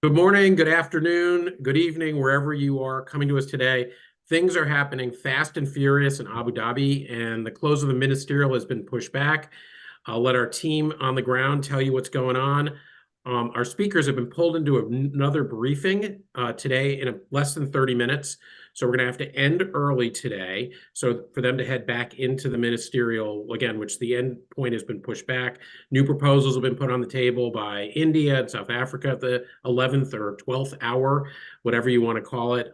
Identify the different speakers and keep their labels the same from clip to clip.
Speaker 1: Good morning, good afternoon, good evening, wherever you are coming to us today. Things are happening fast and furious in Abu Dhabi, and the close of the ministerial has been pushed back. I'll let our team on the ground tell you what's going on. Our speakers have been pulled into another briefing today in less than 30 minutes. So we're going to have to end early today. So for them to head back into the ministerial, again, which the end point has been pushed back. New proposals have been put on the table by India and South Africa at the 11th or 12th hour, whatever you want to call it.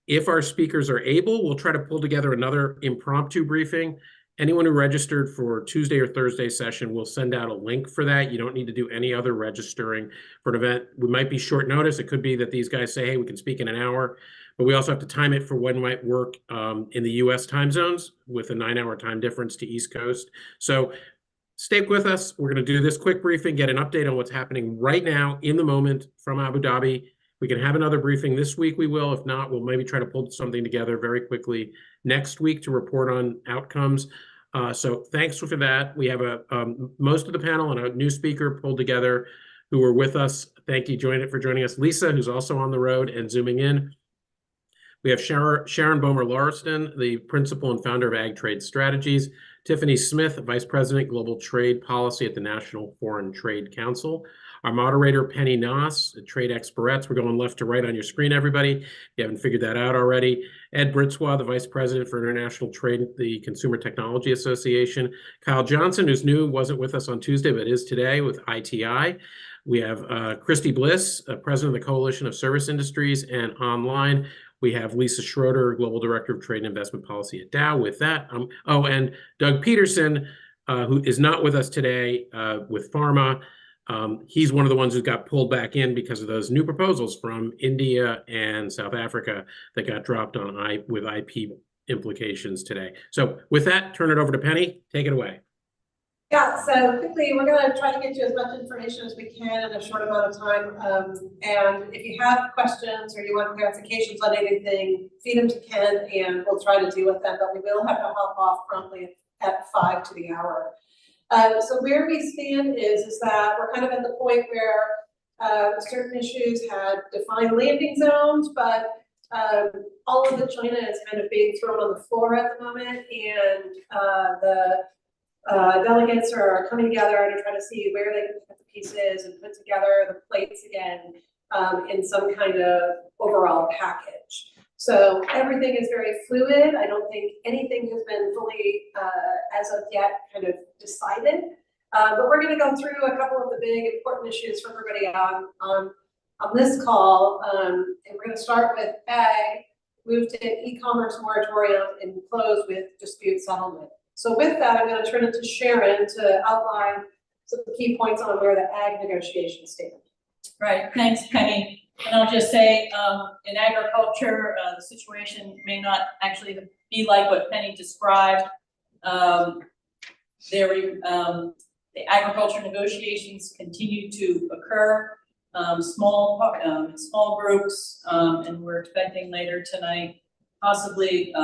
Speaker 1: If our speakers are able, we'll try to pull together another impromptu briefing. Anyone who registered for Tuesday or Thursday session, we'll send out a link for that. You don't need to do any other registering for an event. We might be short notice. It could be that these guys say, hey, we can speak in an hour, but we also have to time it for when might work in the US time zones with a 9-hour time difference to East Coast. So stay with us. We're going to do this quick briefing, get an update on what's happening right now in the moment from Abu Dhabi. We can have another briefing this week. We will. If not, we'll maybe try to pull something together very quickly next week to report on outcomes. So thanks for that. We have most of the panel and a new speaker pulled together who were with us. Thank you for joining us. Lisa, who's also on the road and zooming in. We have Sharon Bomer Lauritsen, the principal and founder of AgTrade Strategies. Tiffany Smith, Vice President, Global Trade Policy at the National Foreign Trade Council. Our moderator, Penny Naas at TradeExperettes. We're going left to right on your screen, everybody. If you haven't figured that out already. Ed Brzytwa, the Vice President for International Trade at the Consumer Technology Association. Kyle Johnson, who's new, wasn't with us on Tuesday, but is today with ITI. We have Christy Bliss, President of the Coalition of Service Industries, and online, we have Lisa Schroeter, Global Director of Trade and Investment Policy at Dow. With that, and Doug Peterson, who is not with us today with Pharma. He's one of the ones who got pulled back in because of those new proposals from India and South Africa that got dropped on with IP implications today. So with that, turn it over to Penny. Take it away.
Speaker 2: Yeah, so quickly, we're going to try to get you as much information as we can in a short amount of time. And if you have questions or you want clarifications on anything, feed them to Ken and we'll try to deal with them, but we will have to hop off promptly at 5 to the hour. So where we stand is that we're kind of at the point where certain issues had defined landing zones, but all of the China is kind of being thrown on the floor at the moment, and the delegates are coming together to try to see where they can put the pieces and put together the plates again in some kind of overall package. So everything is very fluid. I don't think anything has been fully, as of yet, kind of decided. But we're going to go through a couple of the big important issues for everybody on this call. And we're going to start with ag, move to e-commerce moratorium, and close with dispute settlement. So with that, I'm going to turn it to Sharon to outline some key points on where the ag negotiations stand.
Speaker 3: Right, thanks, Penny. And I'll just say, in agriculture, the situation may not actually be like what Penny described. The agriculture negotiations continue to occur, small groups, and we're expecting later tonight, possibly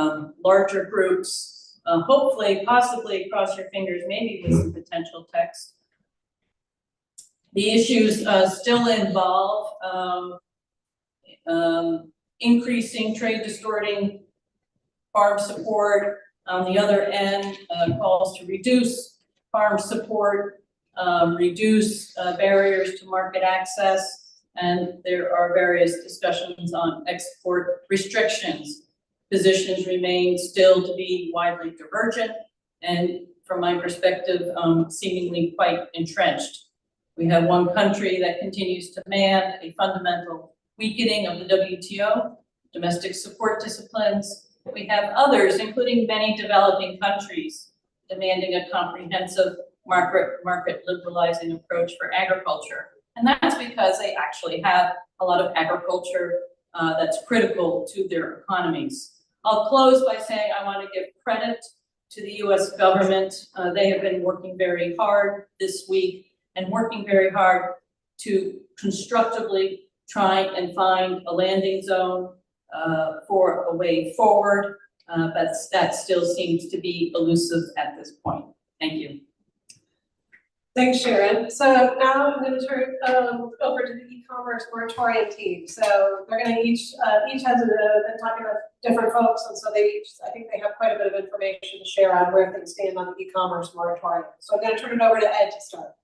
Speaker 3: larger groups. Hopefully, possibly, cross your fingers, maybe with some potential text. The issues still involve increasing trade distorting farm support. On the other end, calls to reduce farm support, reduce barriers to market access, and there are various discussions on export restrictions. Positions remain still to be widely divergent, and from my perspective, seemingly quite entrenched. We have one country that continues to demand a fundamental weakening of the WTO, domestic support disciplines. We have others, including many developing countries, demanding a comprehensive market liberalizing approach for agriculture. And that's because they actually have a lot of agriculture that's critical to their economies. I'll close by saying I want to give credit to the US government. They have been working very hard this week and working very hard to constructively try and find a landing zone for a way forward, but that still seems to be elusive at this point. Thank you.
Speaker 2: Thanks, Sharon. So now I'm going to turn over to the e-commerce moratorium team. So they're going to each has been talking about different folks, and so I think they have quite a bit of information to share on where things stand on the e-commerce moratorium. So I'm going to turn it over to Ed to start.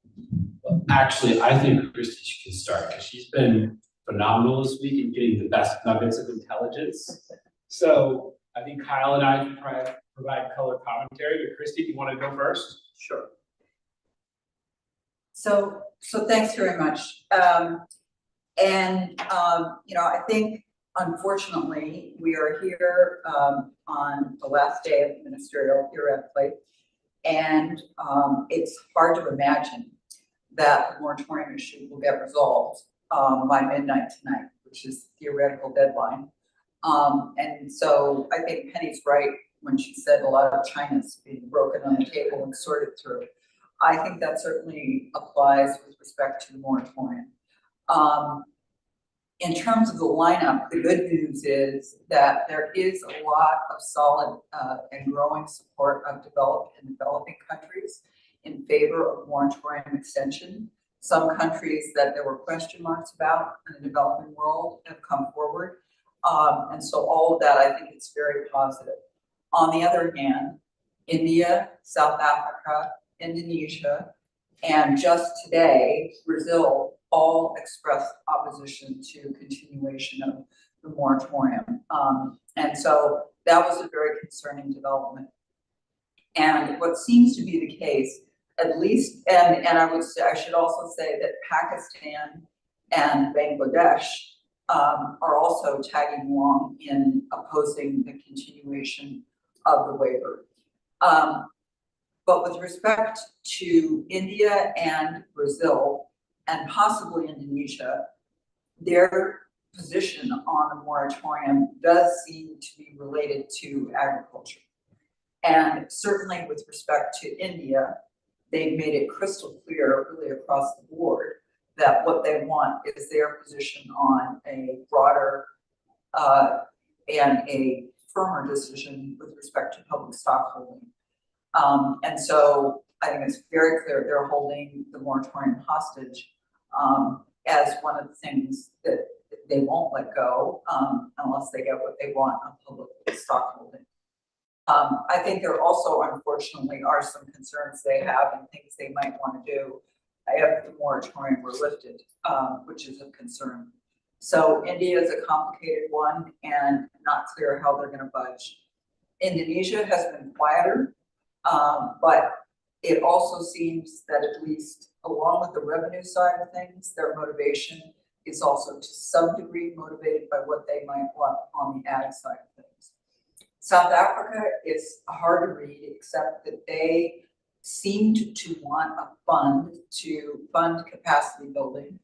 Speaker 4: Well, actually, I think Christy can start because she's been phenomenal this week in getting the best nuggets of intelligence. So I think Kyle and I can provide color commentary, but Christy, do you want to go first?
Speaker 5: Sure. So thanks very much. You know, I think unfortunately we are here on the last day of the ministerial theoretically, and it's hard to imagine that the moratorium issue will get resolved by midnight tonight, which is the theoretical deadline. And so I think Penny's right when she said a lot of China's being broken on the table and sorted through. I think that certainly applies with respect to the moratorium. In terms of the lineup, the good news is that there is a lot of solid and growing support of developed and developing countries in favor of moratorium extension. Some countries that there were question marks about in the developing world have come forward. And so all of that, I think it's very positive. On the other hand, India, South Africa, Indonesia, and just today, Brazil all expressed opposition to continuation of the moratorium. And so that was a very concerning development. And what seems to be the case, at least, and I should also say that Pakistan and Bangladesh are also tagging along in opposing the continuation of the waiver. But with respect to India and Brazil, and possibly Indonesia, their position on the moratorium does seem to be related to agriculture. And certainly with respect to India, they've made it crystal clear really across the board that what they want is their position on a broader and a firmer decision with respect to public stockholding. And so I think it's very clear they're holding the moratorium hostage as one of the things that they won't let go unless they get what they want on public stockholding. I think there also, unfortunately, are some concerns they have and things they might want to do if the moratorium were lifted, which is a concern. So India is a complicated one and not clear how they're going to budge. Indonesia has been quieter, but it also seems that at least along with the revenue side of things, their motivation is also to some degree motivated by what they might want on the ag side of things. South Africa is hard to read, except that they seemed to want a fund to fund capacity building.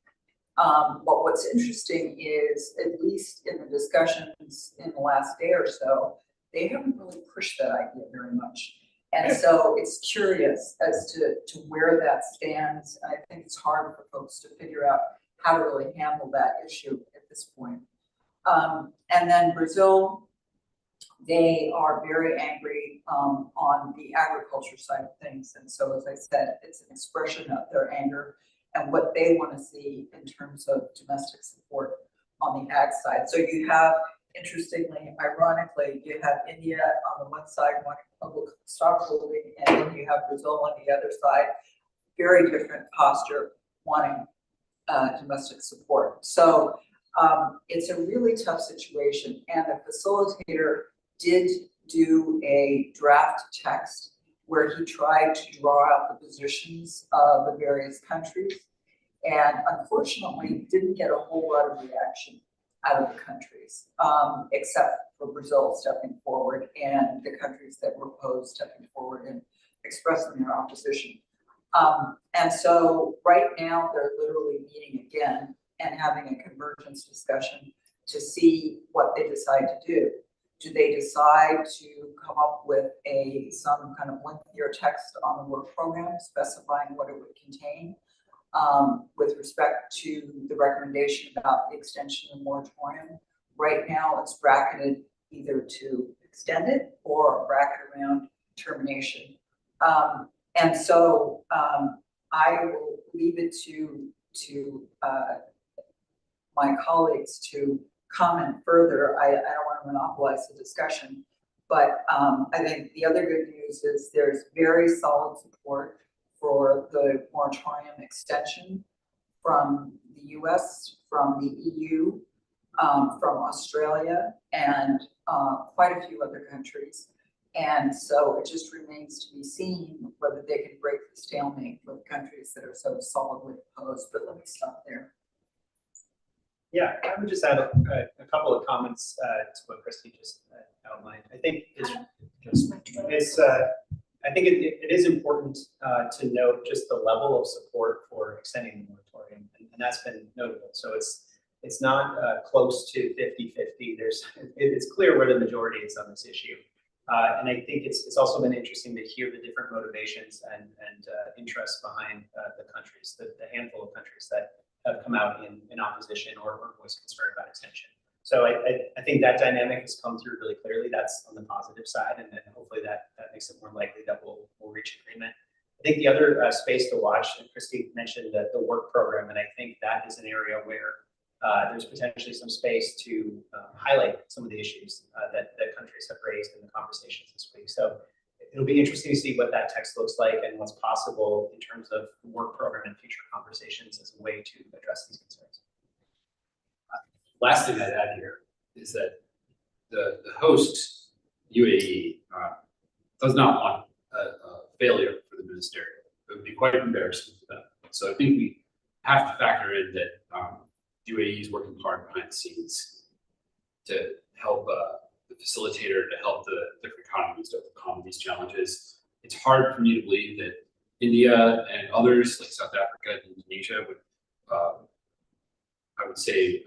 Speaker 5: But what's interesting is, at least in the discussions in the last day or so, they haven't really pushed that idea very much. And so it's curious as to where that stands. I think it's hard for folks to figure out how to really handle that issue at this point. And then Brazil, they are very angry on the agriculture side of things. And so, as I said, it's an expression of their anger and what they want to see in terms of domestic support on the ag side. So you have, interestingly, ironically, you have India on the one side wanting public stockholding, and then you have Brazil on the other side, very different posture, wanting domestic support. So it's a really tough situation, and the facilitator did do a draft text where he tried to draw out the positions of the various countries, and unfortunately didn't get a whole lot of reaction out of the countries, except for Brazil stepping forward and the countries that were opposed stepping forward and expressing their opposition. And so right now they're literally meeting again and having a convergence discussion to see what they decide to do. Do they decide to come up with some kind of lengthier text on the work program specifying what it would contain with respect to the recommendation about the extension of the moratorium? Right now it's bracketed either to extend it or bracket around termination. And so I will leave it to my colleagues to comment further. I don't want to monopolize the discussion, but I think the other good news is there's very solid support for the moratorium extension from the US, from the EU, from Australia, and quite a few other countries. And so it just remains to be seen whether they can break the stalemate with countries that are so solidly opposed. But let me stop there.
Speaker 6: Yeah, I would just add a couple of comments to what Christy just outlined. I think I think it is important to note just the level of support for extending the moratorium, and that's been notable. So it's not close to 50-50. It's clear where the majority is on this issue. And I think it's also been interesting to hear the different motivations and interests behind the countries, the handful of countries that have come out in opposition or voiced concern about extension. So I think that dynamic has come through really clearly. That's on the positive side, and then hopefully that makes it more likely that we'll reach agreement. I think the other space to watch, and Christy mentioned the work program, and I think that is an area where there's potentially some space to highlight some of the issues that countries have raised in the conversations this week. So it'll be interesting to see what that text looks like and what's possible in terms of the work program and future conversations as a way to address these concerns.
Speaker 4: Last thing I'd add here is that the host, UAE, does not want a failure for the ministerial. It would be quite embarrassing for them. So I think we have to factor in that UAE is working hard behind the scenes to help the facilitator, to help the different economies to overcome these challenges. It's hard for me to believe that India and others like South Africa and Indonesia would, I would say,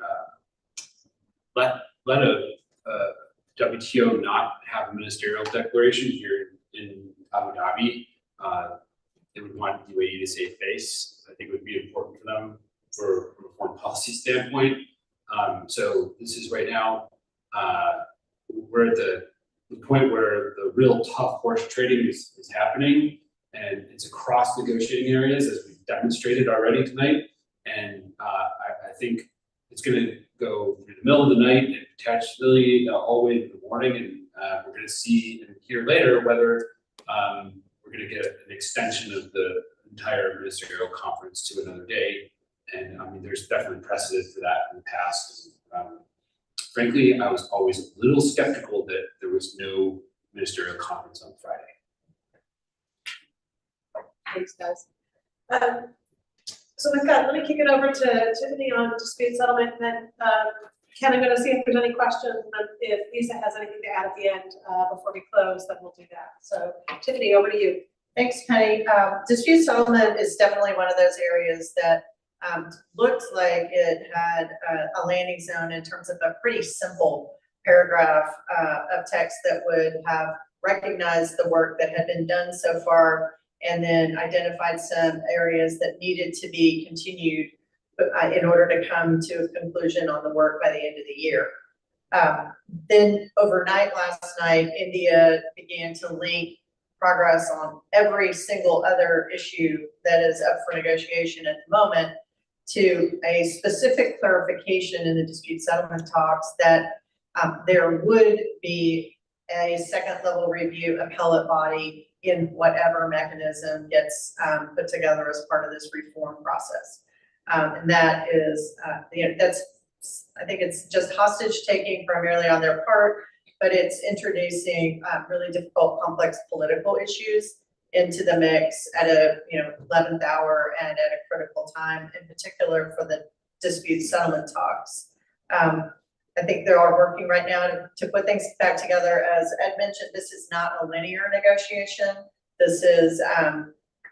Speaker 4: let a WTO not have a ministerial declaration here in Abu Dhabi. They would want UAE to save face. I think it would be important for them from a foreign policy standpoint. So this is right now, we're at the point where the real tough horse trading is happening, and it's across negotiating areas, as we've demonstrated already tonight. And I think it's going to go through the middle of the night and potentially all the way into the morning, and we're going to see and hear later whether we're going to get an extension of the entire ministerial conference to another day. And I mean, there's definitely precedent for that in the past. Frankly, I was always a little skeptical that there was no ministerial conference on Friday.
Speaker 2: Thanks, guys. So let me kick it over to Tiffany on dispute settlement, and then Ken, I'm going to see if there's any questions, and if Lisa has anything to add at the end before we close, then we'll do that. So Tiffany, over to you.
Speaker 7: Thanks, Penny. Dispute settlement is definitely one of those areas that looked like it had a landing zone in terms of a pretty simple paragraph of text that would have recognized the work that had been done so far, and then identified some areas that needed to be continued in order to come to a conclusion on the work by the end of the year. Then overnight last night, India began to link progress on every single other issue that is up for negotiation at the moment to a specific clarification in the dispute settlement talks that there would be a second level review appellate body in whatever mechanism gets put together as part of this reform process. And that is, I think it's just hostage taking primarily on their part, but it's introducing really difficult, complex political issues into the mix at a 11th hour and at a critical time, in particular for the dispute settlement talks. I think they are working right now to put things back together. As Ed mentioned, this is not a linear negotiation. This is,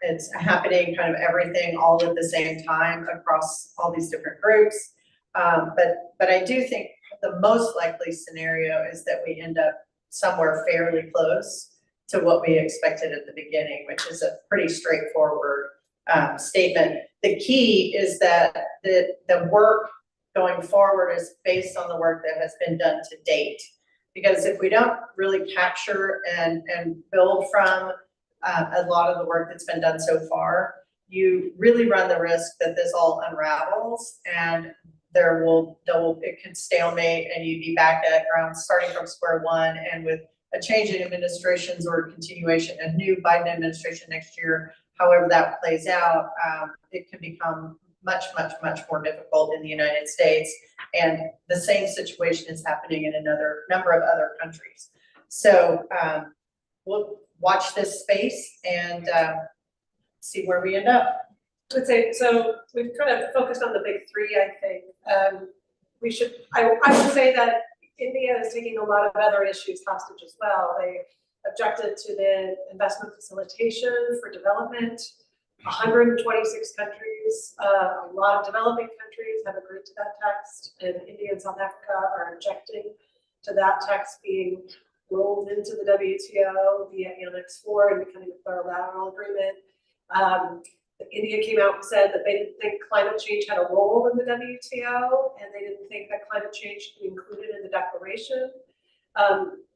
Speaker 7: it's happening kind of everything all at the same time across all these different groups. But I do think the most likely scenario is that we end up somewhere fairly close to what we expected at the beginning, which is a pretty straightforward statement. The key is that the work going forward is based on the work that has been done to date. Because if we don't really capture and build from a lot of the work that's been done so far, you really run the risk that this all unravels and it can stalemate and you'd be back at ground starting from square one, and with a change in administrations or continuation, a new Biden administration next year, however that plays out, it can become much, much, much more difficult in the United States. And the same situation is happening in another number of other countries. So we'll watch this space and see where we end up.
Speaker 2: I would say, so we've kind of focused on the big three, I think. I would say that India is taking a lot of other issues hostage as well. They objected to the investment facilitation for development. 126 countries, a lot of developing countries have agreed to that text, and India and South Africa are objecting to that text being rolled into the WTO via Annex 4 and becoming a bilateral agreement. India came out and said that they didn't think climate change had a role in the WTO, and they didn't think that climate change should be included in the declaration.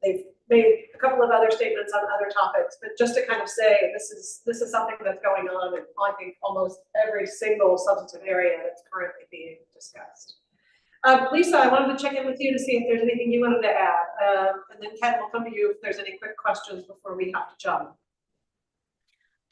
Speaker 2: They've made a couple of other statements on other topics, but just to kind of say this is something that's going on in, I think, almost every single substantive area that's currently being discussed. Lisa, I wanted to check in with you to see if there's anything you wanted to add, and then Ken, we'll come to you if there's any quick questions before we have to jump.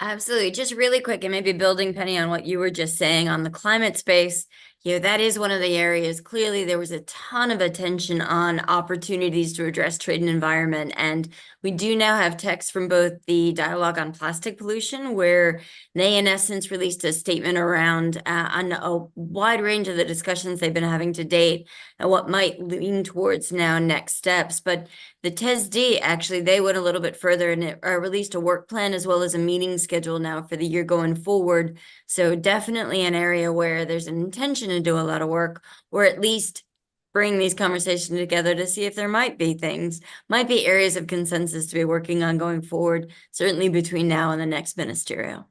Speaker 8: Absolutely. Just really quick, and maybe building, Penny, on what you were just saying on the climate space, that is one of the areas. Clearly, there was a ton of attention on opportunities to address trade and environment. And we do now have text from both the Dialogue on Plastic Pollution, where they, in essence, released a statement around on a wide range of the discussions they've been having to date and what might lean towards now next steps. But the TESD, actually, they went a little bit further and released a work plan as well as a meeting schedule now for the year going forward. So definitely an area where there's an intention to do a lot of work, or at least bring these conversations together to see if there might be areas of consensus to be working on going forward, certainly between now and the next ministerial.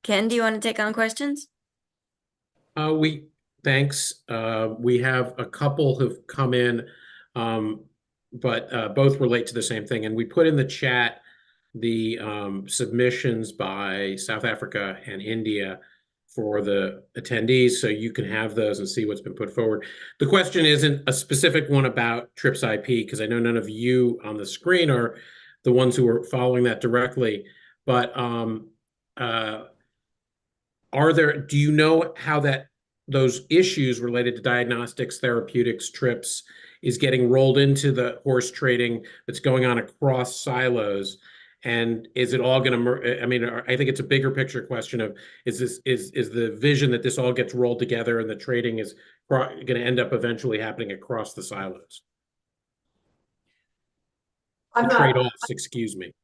Speaker 8: Ken, do you want to take on questions?
Speaker 1: Thanks. We have a couple who've come in, but both relate to the same thing. And we put in the chat the submissions by South Africa and India for the attendees, so you can have those and see what's been put forward. The question isn't a specific one about TRIPS IP, because I know none of you on the screen are the ones who are following that directly, but do you know how those issues related to diagnostics, therapeutics, TRIPS is getting rolled into the horse trading that's going on across silos? And is it all going to, I mean, I think it's a bigger picture question of, is the vision that this all gets rolled together and the trading is going to end up eventually happening across the silos? Trade-offs, excuse me.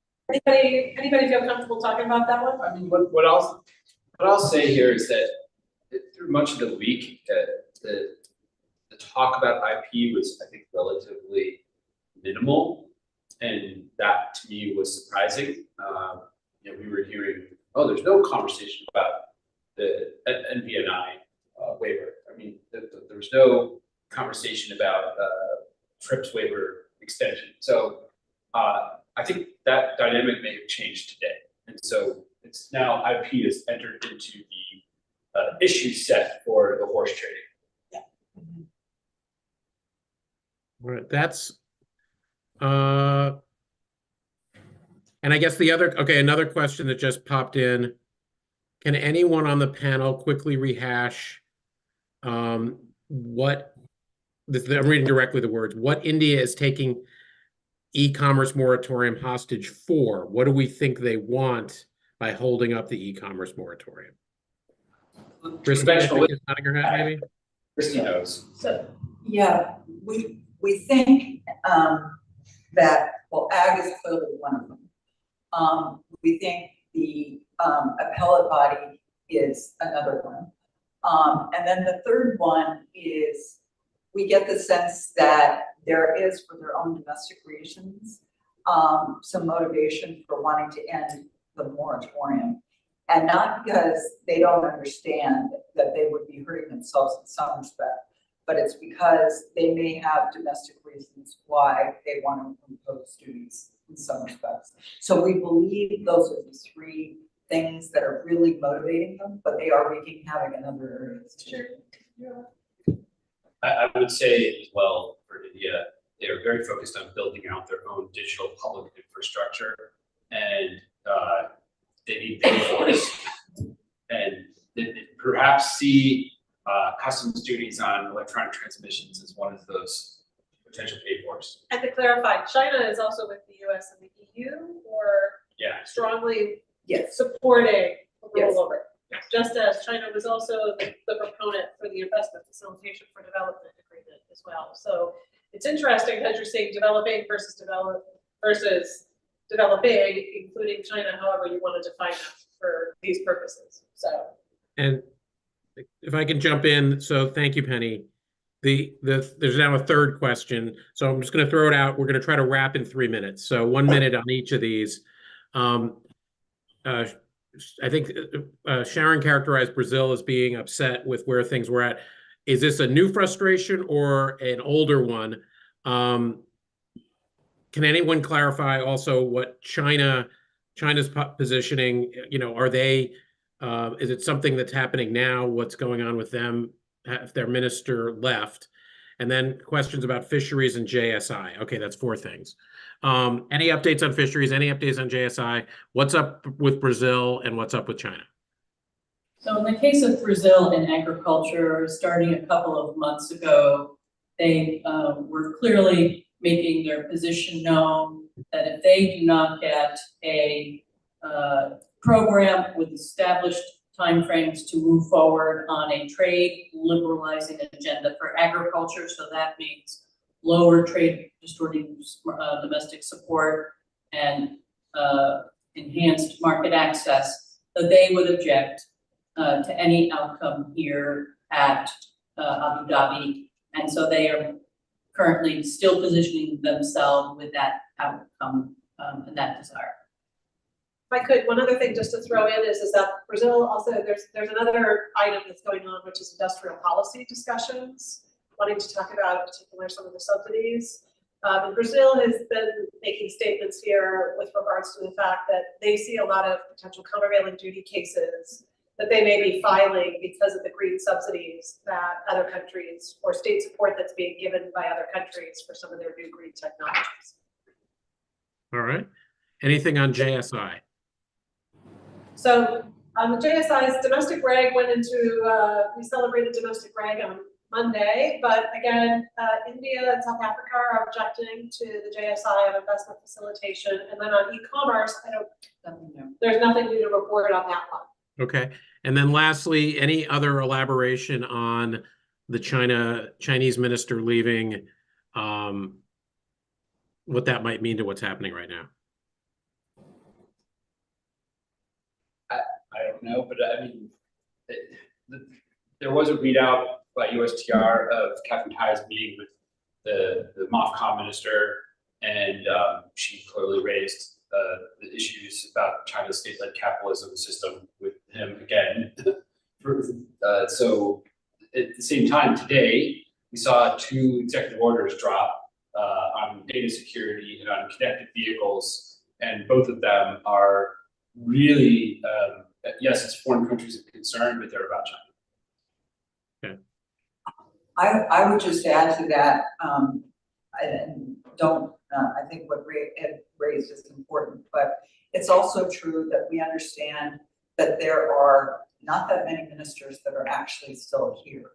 Speaker 2: Anybody feel comfortable talking about that one?
Speaker 4: I mean, what I'll say here is that through much of the week, the talk about IP was, I think, relatively minimal. And that to me was surprising. We were hearing, oh, there's no conversation about the NVNI waiver. I mean, there was no conversation about TRIPS waiver extension. So I think that dynamic may have changed today. And so it's now IP has entered into the issue set for the horse trading.
Speaker 2: Yeah.
Speaker 1: All right, that's and I guess another question that just popped in. Can anyone on the panel quickly rehash I'm reading directly the words, what India is taking e-commerce moratorium hostage for? What do we think they want by holding up the e-commerce moratorium? Christy, nodding her head, maybe?
Speaker 4: Christy knows.
Speaker 5: So, yeah, we think that, well, ag is clearly one of them. We think the appellate body is another one. And then the third one is we get the sense that there is, for their own domestic reasons, some motivation for wanting to end the moratorium. And not because they don't understand that they would be hurting themselves in some respect, but it's because they may have domestic reasons why they want to impose duties in some respects. So we believe those are the three things that are really motivating them, but they are wreaking havoc in other areas too.
Speaker 4: I would say as well for India, they are very focused on building out their own digital public infrastructure, and they need pay force, and perhaps see customs duties on electronic transmissions as one of those potential pay force.
Speaker 2: And to clarify, China is also with the US and the EU, or
Speaker 4: Yeah.
Speaker 2: strongly
Speaker 5: Yes.
Speaker 2: supporting the
Speaker 5: Yes.
Speaker 2: rollover. Just as China was also the proponent for the investment facilitation for development agreement as well. So it's interesting that you're saying developing versus developing, including China, however you want to define that for these purposes. So.
Speaker 1: And if I can jump in, so thank you, Penny. There's now a third question, so I'm just going to throw it out. We're going to try to wrap in 3 minutes, so 1 minute on each of these. I think Sharon characterized Brazil as being upset with where things were at. Is this a new frustration or an older one? Can anyone clarify also what China's positioning? You know, are they? Is it something that's happening now? What's going on with them? If their minister left? And then questions about fisheries and JSI. Okay, that's 4 things. Any updates on fisheries? Any updates on JSI? What's up with Brazil and what's up with China?
Speaker 3: So in the case of Brazil and agriculture, starting a couple of months ago, they were clearly making their position known that if they do not get a program with established timeframes to move forward on a trade liberalizing agenda for agriculture, so that means lower trade distorting domestic support and enhanced market access, that they would object to any outcome here at Abu Dhabi. And so they are currently still positioning themselves with that outcome and that desire.
Speaker 2: If I could, one other thing just to throw in is that Brazil also, there's another item that's going on, which is industrial policy discussions, wanting to talk about in particular some of the subsidies. And Brazil has been making statements here with regards to the fact that they see a lot of potential countervailing duty cases that they may be filing because of the green subsidies that other countries or state support that's being given by other countries for some of their new green technologies.
Speaker 1: All right. Anything on JSI?
Speaker 2: So the JSI's domestic reg went into, we celebrated domestic reg on Monday, but again, India and South Africa are objecting to the JSI of investment facilitation. And then on e-commerce, there's nothing new to report on that one.
Speaker 1: Okay. And then lastly, any other elaboration on the Chinese minister leaving, what that might mean to what's happening right now?
Speaker 4: I don't know, but I mean, there was a readout by USTR of Catherine Tai's meeting with the MOFCOM minister, and she clearly raised the issues about China's state-led capitalism system with him again. So at the same time today, we saw 2 executive orders drop on data security and on connected vehicles, and both of them are really, yes, it's foreign countries of concern, but they're about China.
Speaker 1: Okay.
Speaker 5: I would just add to that, I think what Ray had raised is important, but it's also true that we understand that there are not that many ministers that are actually still here.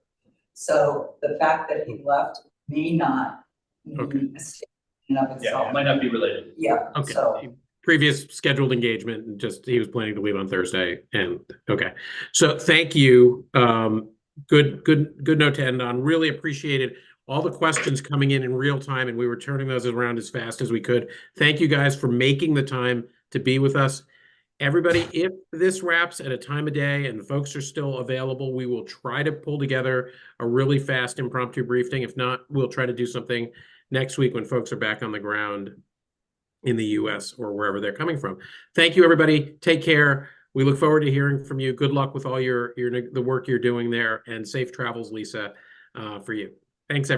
Speaker 5: So the fact that he left may not mean a statement in of itself.
Speaker 4: Yeah, it might not be related.
Speaker 5: Yeah,
Speaker 1: Okay.
Speaker 5: so.
Speaker 1: Previous scheduled engagement, and just he was planning to leave on Thursday. And okay, so thank you. Good note to end on. Really appreciated all the questions coming in real time, and we were turning those around as fast as we could. Thank you guys for making the time to be with us. Everybody, if this wraps at a time of day and folks are still available, we will try to pull together a really fast impromptu briefing. If not, we'll try to do something next week when folks are back on the ground in the US or wherever they're coming from. Thank you, everybody. Take care. We look forward to hearing from you. Good luck with all the work you're doing there, and safe travels, Lisa, for you. Thanks, everybody.